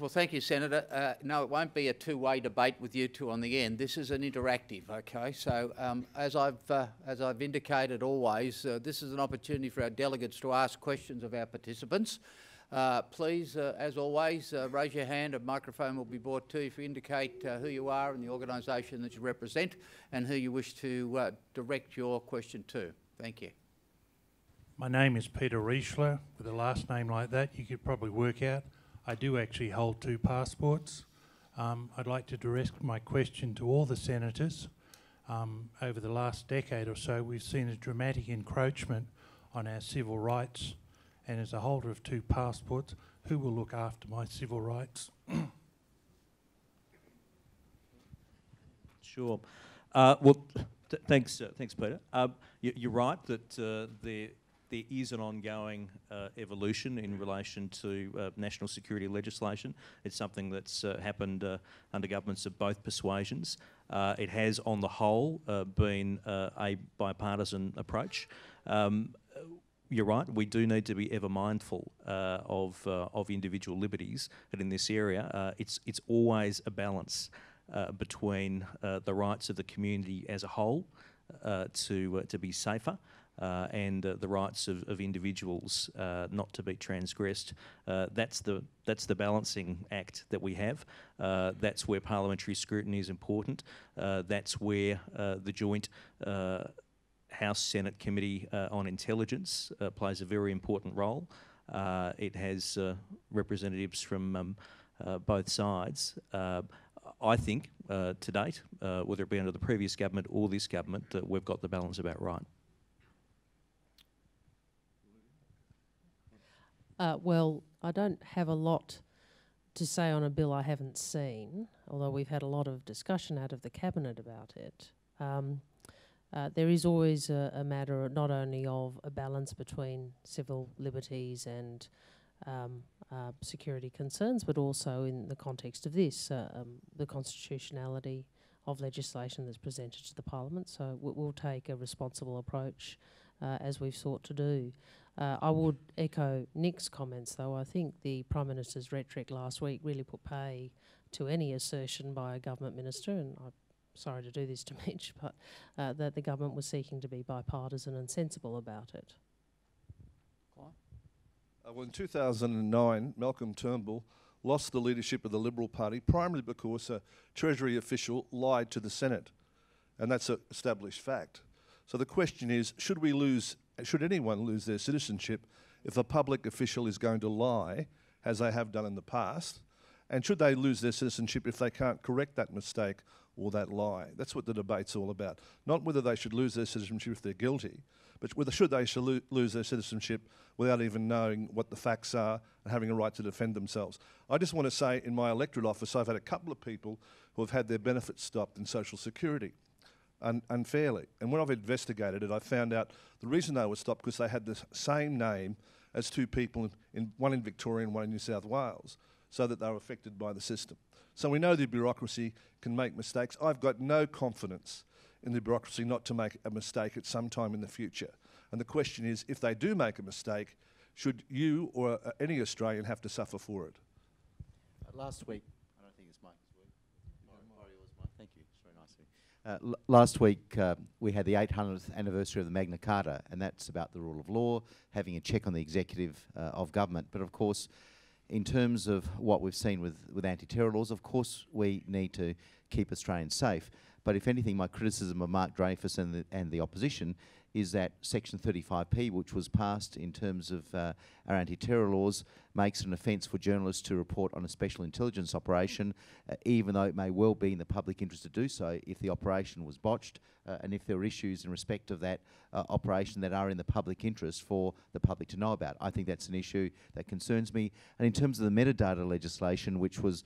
Well, thank you, Senator. No, it won't be a two-way debate with you two on the end. This is an interactive, okay? So as I've indicated always, this is an opportunity for our delegates to ask questions of our participants. Please, as always, raise your hand. A microphone will be brought to you if you indicate who you are and the organisation that you represent and who you wish to direct your question to. Thank you. My name is Peter Riesler. With a last name like that, you could probably work out I do actually hold 2 passports. I'd like to direct my question to all the senators. Over the last decade or so, we've seen a dramatic encroachment on our civil rights, and as a holder of 2 passports, who will look after my civil rights? Sure. Thanks, Peter. You're right that there is an ongoing evolution in relation to national security legislation. It's something that's happened under governments of both persuasions. It has, on the whole, been a bipartisan approach. You're right, we do need to be ever mindful of individual liberties, but in this area, it's always a balance between the rights of the community as a whole to be safer, and the rights of individuals not to be transgressed. That's the balancing act that we have. That's where parliamentary scrutiny is important. That's where the joint House-Senate Committee on Intelligence plays a very important role. It has representatives from both sides. I think to date, whether it be under the previous government or this government, we've got the balance about right. Well, I don't have a lot to say on a bill I haven't seen, although we've had a lot of discussion out of the Cabinet about it. There is always a matter not only of a balance between civil liberties and security concerns, but also in the context of this, the constitutionality of legislation that's presented to the Parliament. So we'll take a responsible approach as we've sought to do. I would echo Nick's comments, though. I think the Prime Minister's rhetoric last week really put pay to any assertion by a government minister, and I'm sorry to do this to Mitch, but that the government was seeking to be bipartisan and sensible about it. Well, in 2009, Malcolm Turnbull lost the leadership of the Liberal Party primarily because a Treasury official lied to the Senate, and that's an established fact. So the question is, should anyone lose their citizenship if a public official is going to lie, as they have done in the past? And should they lose their citizenship if they can't correct that mistake or that lie? That's what the debate's all about. Not whether they should lose their citizenship if they're guilty, but whether they should lose their citizenship without even knowing what the facts are and having a right to defend themselves. I just want to say, in my electorate office, I've had a couple of people who have had their benefits stopped in Social Security unfairly. And when I've investigated it, I found out the reason they were stopped because they had the same name as 2 people, one in Victoria and one in New South Wales, so that they were affected by the system. So we know the bureaucracy can make mistakes. I've got no confidence in the bureaucracy not to make a mistake at some time in the future. And the question is, if they do make a mistake, should you or any Australian have to suffer for it? Last week, I don't think it's Mike. Thank you. It's very nice of you. Last week, we had the 800th anniversary of the Magna Carta, and that's about the rule of law, having a check on the executive of government. But of course, in terms of what we've seen with anti-terror laws, of course we need to keep Australians safe. But if anything, my criticism of Mark Dreyfus and the opposition is that Section 35P, which was passed in terms of our anti-terror laws, makes it an offence for journalists to report on a special intelligence operation, even though it may well be in the public interest to do so if the operation was botched and if there are issues in respect of that operation that are in the public interest for the public to know about. I think that's an issue that concerns me. And in terms of the metadata legislation, which was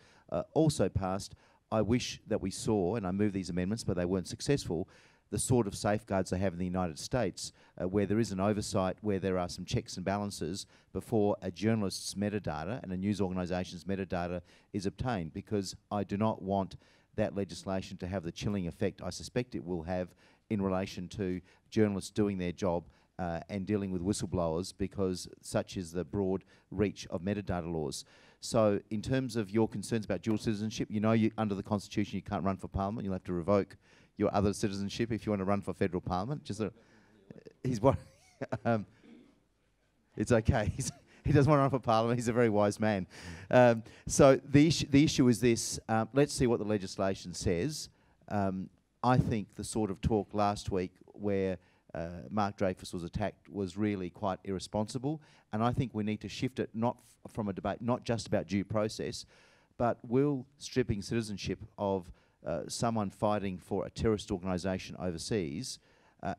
also passed, I wish that we saw, and I moved these amendments, but they weren't successful, the sort of safeguards they have in the United States, where there is an oversight, where there are some checks and balances before a journalist's metadata and a news organisation's metadata is obtained, because I do not want that legislation to have the chilling effect I suspect it will have in relation to journalists doing their job and dealing with whistleblowers, because such is the broad reach of metadata laws. So in terms of your concerns about dual citizenship, you know under the Constitution you can't run for Parliament. You'll have to revoke your other citizenship if you want to run for federal Parliament. He's what? It's okay. He doesn't want to run for Parliament. He's a very wise man. So the issue is this. Let's see what the legislation says. I think the sort of talk last week where Mark Dreyfus was attacked was really quite irresponsible, and I think we need to shift it not from a debate, not just about due process, but will stripping citizenship of someone fighting for a terrorist organisation overseas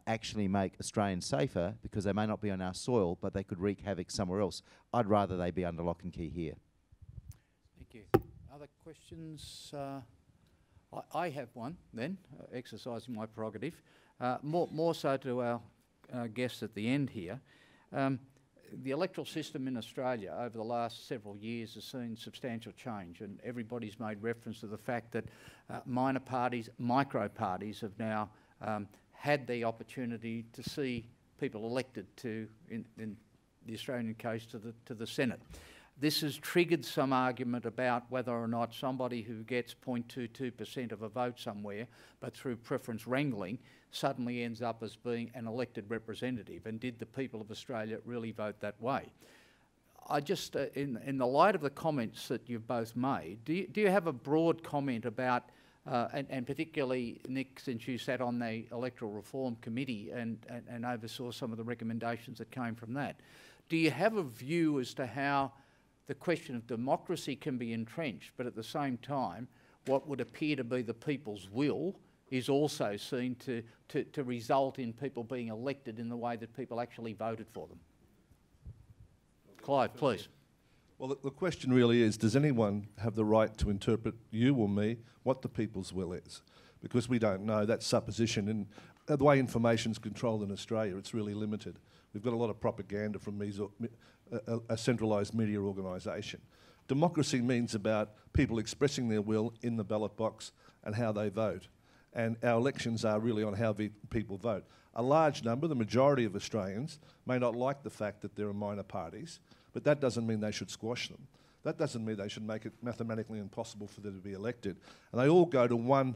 actually make Australians safer, because they may not be on our soil, but they could wreak havoc somewhere else. I'd rather they be under lock and key here. Thank you. Other questions? I have one then, exercising my prerogative. More so to our guests at the end here. The electoral system in Australia over the last several years has seen substantial change, and everybody's made reference to the fact that minor parties, micro parties, have now had the opportunity to see people elected to, in the Australian case, to the Senate. This has triggered some argument about whether or not somebody who gets 0.22% of a vote somewhere, but through preference wrangling, suddenly ends up as being an elected representative. And did the people of Australia really vote that way? I just, in the light of the comments that you've both made, do you have a broad comment about, and particularly, Nick, since you sat on the Electoral Reform Committee and oversaw some of the recommendations that came from that, do you have a view as to how the question of democracy can be entrenched, but at the same time, what would appear to be the people's will is also seen to result in people being elected in the way that people actually voted for them? Clive, please. Well, the question really is, does anyone have the right to interpret, you or me, what the people's will is? Because we don't know. That's supposition. And the way information's controlled in Australia, it's really limited. We've got a lot of propaganda from a centralised media organisation. Democracy means about people expressing their will in the ballot box and how they vote. And our elections are really on how people vote. A large number, the majority of Australians, may not like the fact that there are minor parties, but that doesn't mean they should squash them. That doesn't mean they should make it mathematically impossible for them to be elected. And they all go to one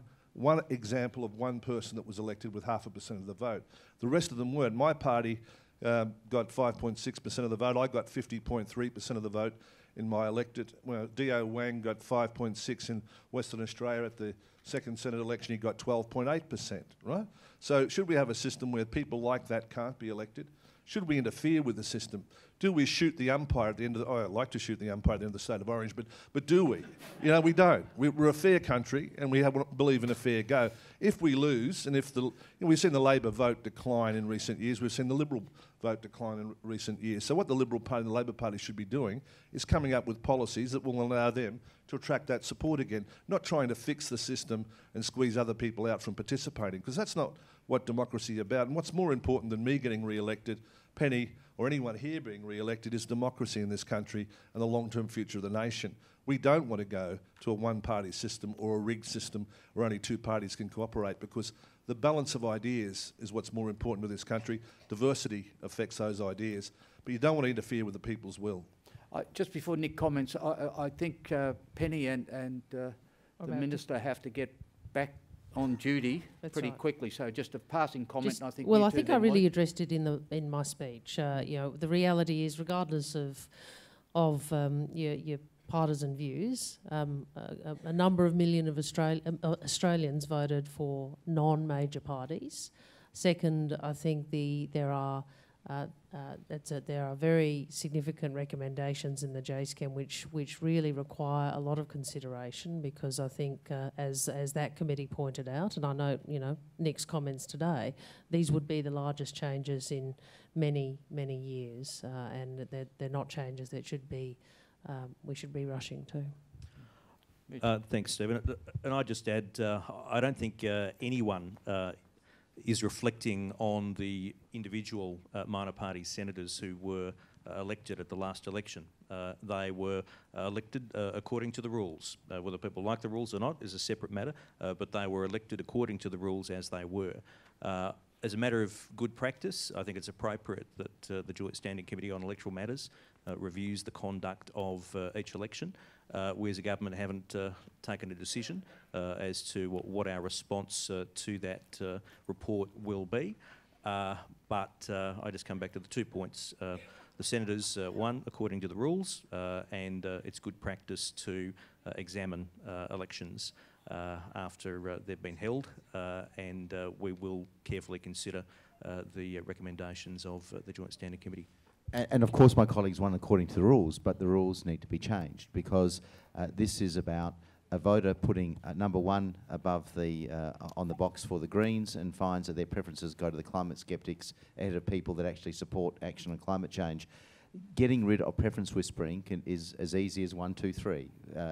example of one person that was elected with 0.5% of the vote. The rest of them weren't. My party got 5.6% of the vote. I got 50.3% of the vote in my elected. Well, D.O. Wang got 5.6% in Western Australia. At the second Senate election, he got 12.8%, right? So should we have a system where people like that can't be elected? Should we interfere with the system? Do we shoot the umpire at the end of the... Oh, I'd like to shoot the umpire at the end of the state of Orange, but do we? You know, we don't. We're a fair country, and we believe in a fair go. If we lose, and if we've seen the Labor vote decline in recent years, we've seen the Liberal vote decline in recent years. So what the Liberal Party and the Labor Party should be doing is coming up with policies that will allow them to attract that support again, not trying to fix the system and squeeze other people out from participating, because that's not what democracy is about. And what's more important than me getting re-elected, Penny, or anyone here being re-elected, is democracy in this country and the long-term future of the nation. We don't want to go to a one-party system or a rigged system where only two parties can cooperate, because the balance of ideas is what's more important to this country. Diversity affects those ideas, but you don't want to interfere with the people's will. Just before Nick comments, I think Penny and the Minister have to get back on duty pretty quickly. So just a passing comment. Just, I think. Well, I think I really addressed it in my speech. You know, the reality is, regardless of your partisan views, a number of million of Australians voted for non-major parties. Second, I think there are very significant recommendations in the JSCAM which really require a lot of consideration, because I think, as that committee pointed out, and I know Nick's comments today, these would be the largest changes in many years, and they're not changes that we should be rushing to. Thanks, Stephen. And I just add, I don't think anyone is reflecting on the individual minor party senators who were elected at the last election. They were elected according to the rules. Whether people like the rules or not is a separate matter, but they were elected according to the rules as they were. As a matter of good practice, I think it's appropriate that the Joint Standing Committee on Electoral Matters reviews the conduct of each election. We as a government haven't taken a decision as to what our response to that report will be. But I just come back to the 2 points. The senators, one, according to the rules, and it's good practice to examine elections after they've been held, and we will carefully consider the recommendations of the Joint Standing Committee. And of course my colleagues won according to the rules, but the rules need to be changed because this is about a voter putting number one above the on the box for the Greens and finds that their preferences go to the climate skeptics ahead of people that actually support action on climate change. Getting rid of preference whispering is as easy as 1, 2, 3.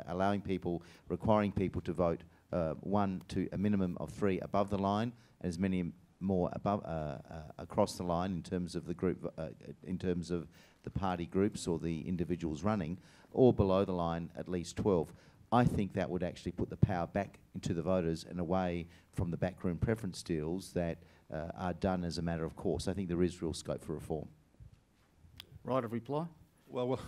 Allowing people, requiring people to vote 1 to a minimum of 3 above the line, and as many more above across the line in terms of the group, in terms of the party groups or the individuals running, or below the line at least 12. I think that would actually put the power back into the voters and away from the backroom preference deals that are done as a matter of course. I think there is real scope for reform. Right of reply? Well,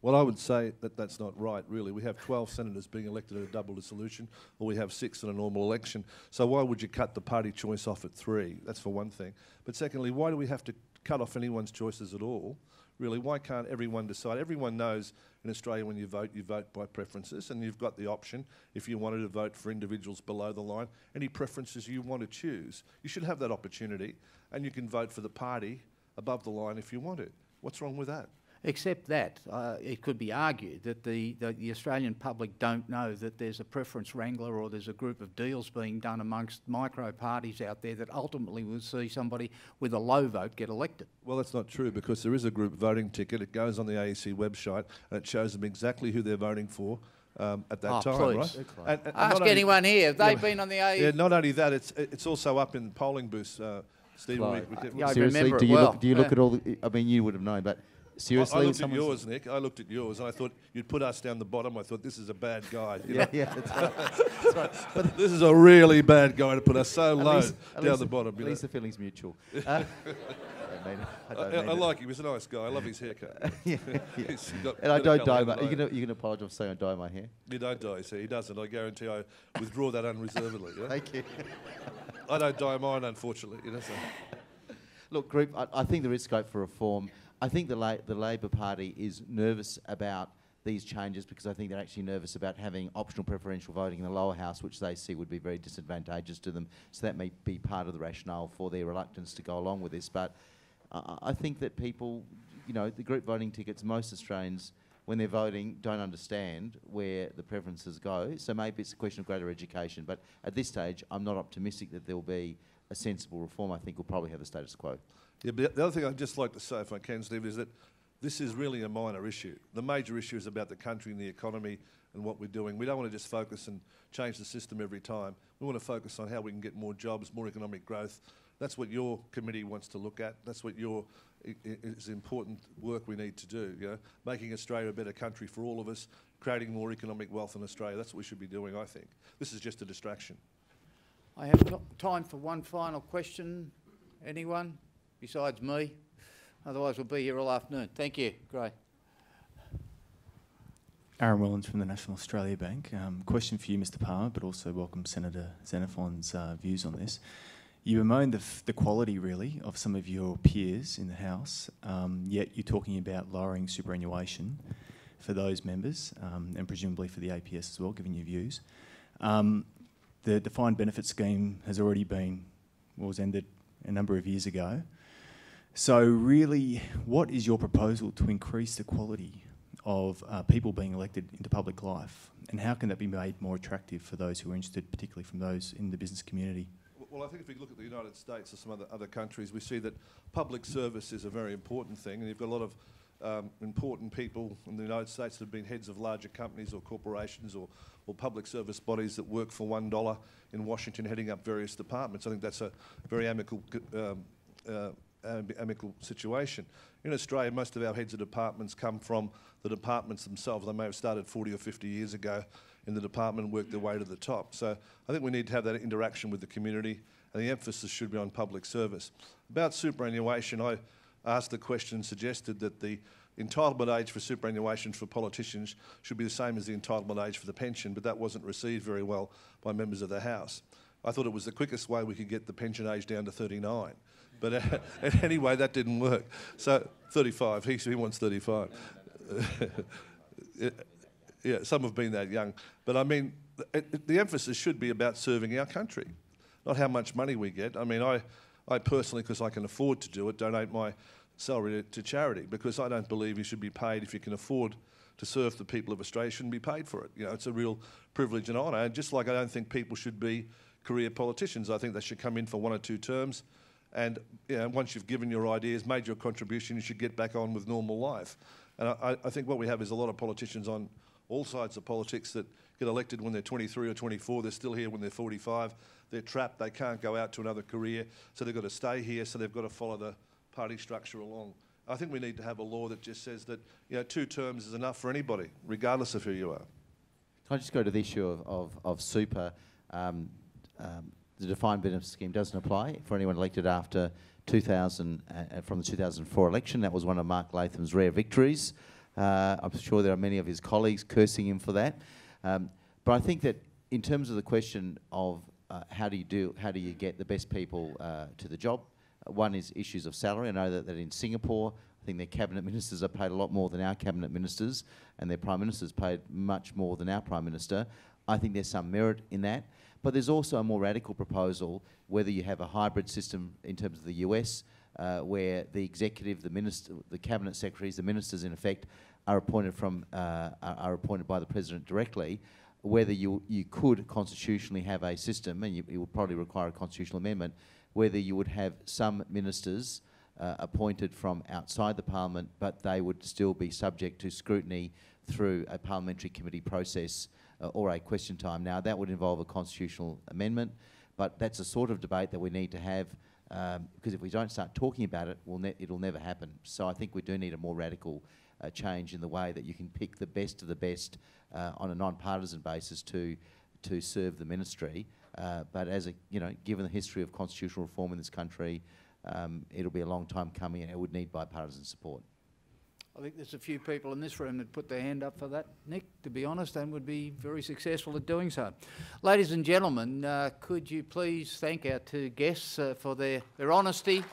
well, I would say that that's not right, really. We have 12 senators being elected at a double dissolution, or we have 6 in a normal election. So why would you cut the party choice off at 3? That's for one thing. But secondly, why do we have to cut off anyone's choices at all? Really, why can't everyone decide? Everyone knows in Australia when you vote by preferences, and you've got the option, if you wanted to vote for individuals below the line, any preferences you want to choose. You should have that opportunity, and you can vote for the party above the line if you want it. What's wrong with that? Except that it could be argued that the Australian public don't know that there's a preference wrangler or there's a group of deals being done amongst micro parties out there that ultimately will see somebody with a low vote get elected. Well, that's not true because there is a group voting ticket. It goes on the AEC website and it shows them exactly who they're voting for at that time, please. right? And Ask anyone here, have they been on the AEC? Yeah, not only that, it's also up in polling booths, Stephen. Yeah, I Seriously, remember do it you well. look? Do you look at all? I mean, you would have known, but seriously, I looked at yours, Nick. I looked at yours, and I thought you'd put us down the bottom. I thought this is a bad guy. You know? Yeah, that's right. That's right. But This is a really bad guy to put us so low least down the bottom. At least the feeling's mutual. I like him. He's a nice guy. I love his haircut. Yeah. He's got And I better don't colour dye than my. I am. You can apologise for saying I dye my hair. You don't dye, see. He doesn't. I guarantee I withdraw that unreservedly. You know? Thank you. I don't dye mine, unfortunately. You know, so. Look, group, I think there is scope for reform. I think the Labor Party is nervous about these changes because I think they're actually nervous about having optional preferential voting in the lower house, which they see would be very disadvantageous to them. So that may be part of the rationale for their reluctance to go along with this. But I think that people, you know, the group voting tickets, most Australians, when they're voting, don't understand where the preferences go. So maybe it's a question of greater education. But at this stage, I'm not optimistic that there will be a sensible reform. I think we'll probably have the status quo. Yeah, but the other thing I'd just like to say, if I can, Steve, is that this is really a minor issue. The major issue is about the country and the economy and what we're doing. We don't want to just focus and change the system every time. We want to focus on how we can get more jobs, more economic growth. That's what your committee wants to look at. That's what is important work we need to do. You know, making Australia a better country for all of us, creating more economic wealth in Australia. That's what we should be doing, I think. This is just a distraction. I have time for one final question. Anyone besides me? Otherwise we'll be here all afternoon. Thank you. Great. Aaron Willens from the National Australia Bank. Question for you, Mr. Palmer, but also welcome Senator Xenophon's views on this. You bemoan the quality, really, of some of your peers in the House, yet you're talking about lowering superannuation for those members, and presumably for the APS as well, given your views. The defined benefit scheme has already been, was ended a number of years ago. So really, what is your proposal to increase the quality of people being elected into public life? And how can that be made more attractive for those who are interested, particularly from those in the business community? Well, I think if we look at the United States or some other countries, we see that public service is a very important thing, and you've got a lot of important people in the United States that have been heads of larger companies or corporations or public service bodies that work for $1 in Washington heading up various departments. I think that's a very amicable situation. In Australia, most of our heads of departments come from the departments themselves. They may have started 40 or 50 years ago in the department and worked their way to the top. So I think we need to have that interaction with the community and the emphasis should be on public service. About superannuation, I asked the question, suggested that the entitlement age for superannuation for politicians should be the same as the entitlement age for the pension, but that wasn't received very well by members of the House. I thought it was the quickest way we could get the pension age down to 39. But anyway, that didn't work. So 35, he wants 35. Yeah, some have been that young. But I mean, the emphasis should be about serving our country, not how much money we get. I mean, I personally, because I can afford to do it, donate my salary to charity, because I don't believe you should be paid if you can afford to serve the people of Australia. You shouldn't be paid for it. You know, it's a real privilege and honour. And just like I don't think people should be career politicians, I think they should come in for 1 or 2 terms, and you know, once you've given your ideas, made your contribution, you should get back on with normal life. And I think what we have is a lot of politicians on all sides of politics that get elected when they're 23 or 24, they're still here when they're 45, they're trapped, they can't go out to another career, so they've got to stay here, so they've got to follow the party structure along. I think we need to have a law that just says that 2 terms is enough for anybody, regardless of who you are. Can I just go to the issue of super? The defined benefit scheme doesn't apply for anyone elected after 2000, from the 2004 election. That was one of Mark Latham's rare victories. I'm sure there are many of his colleagues cursing him for that. But I think that in terms of the question of how do you get the best people to the job, one is issues of salary. I know that in Singapore, I think their cabinet ministers are paid a lot more than our cabinet ministers, and their prime ministers paid much more than our prime minister. I think there's some merit in that. But there's also a more radical proposal, whether you have a hybrid system in terms of the US, where the executive, the minister, the cabinet secretaries, the ministers in effect are appointed by the president directly. Whether you could constitutionally have a system, and it would probably require a constitutional amendment, whether you would have some ministers appointed from outside the parliament, but they would still be subject to scrutiny through a parliamentary committee process or a question time. Now, that would involve a constitutional amendment, but that's the sort of debate that we need to have, because if we don't start talking about it, it'll never happen. So I think we do need a more radical change in the way that you can pick the best of the best on a non-partisan basis to serve the ministry. But given the history of constitutional reform in this country, it'll be a long time coming, and it would need bipartisan support. I think there's a few people in this room that put their hand up for that, Nick, to be honest, and would be very successful at doing so. Ladies and gentlemen, could you please thank our 2 guests for their honesty